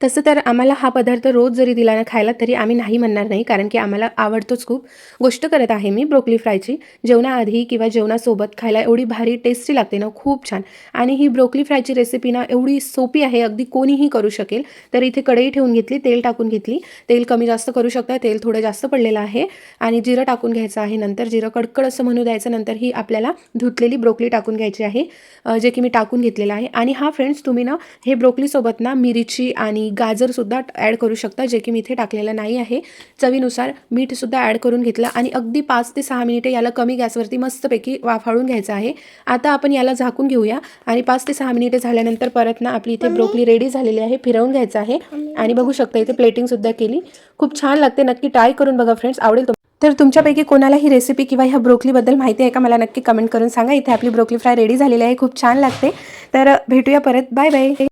तसं तर आम्हाला हा पदार्थ रोज जरी दिला ना खायला तरी आम्ही नाही म्हणणार नाही, कारण की आम्हाला आवडतोच खूप. गोष्ट करत आहे मी ब्रोकली फ्रायची. जेवणाआधी किंवा जेवणासोबत खायला एवढी भारी टेस्टी लागते ना, खूप छान. आणि ही ब्रोकली फ्रायची रेसिपी ना एवढी सोपी आहे, अगदी कोणीही करू शकेल. तर इथे कढई ठेवून घेतली, तेल टाकून घेतली. तेल कमी जास्त करू शकता, तेल थोडं जास्त पडलेलं आहे. आणि जिरं टाकून घ्यायचं आहे. नंतर जिरं कडकड असं म्हणू द्यायचं. नंतर ही आपल्याला धुतलेली ब्रोकली टाकून घ्यायची आहे, जे की मी टाकून घेतलेलं आहे. आणि हा फ्रेंड्स, तुम्ही ना हे ब्रोकलीसोबत ना मिरची आणि गाजरसुद्धा ॲड करू शकता, जे की मी इथे टाकलेलं नाही आहे. चवीनुसार मीठसुद्धा ॲड करून घेतलं आणि अगदी 5 ते 6 मिनिटे याला कमी गॅसवरती मस्तपैकी वाफाळून घ्यायचं आहे. आता आपण याला झाकून घेऊया आणि 5 ते 6 मिनिटे झाल्यानंतर परत ना आपली इथे ब्रोकली रेडी झालेली आहे. फिरवून घ्यायचं आहे आणि बघू शकता इथे प्लेटिंगसुद्धा केली. खूप छान लागते. नक्की ट्राय करून बघा फ्रेंड्स, आवडेल. तर तुमच्यापैकी कोणाला ही रेसिपी किंवा ह्या ब्रोकलीबद्दल माहिती आहे का, मला नक्की कमेंट करून सांगा. इथे आपली ब्रोकली फ्राय रेडी झालेली आहे, खूप छान लागते. तर भेटूया परत. Bye bye.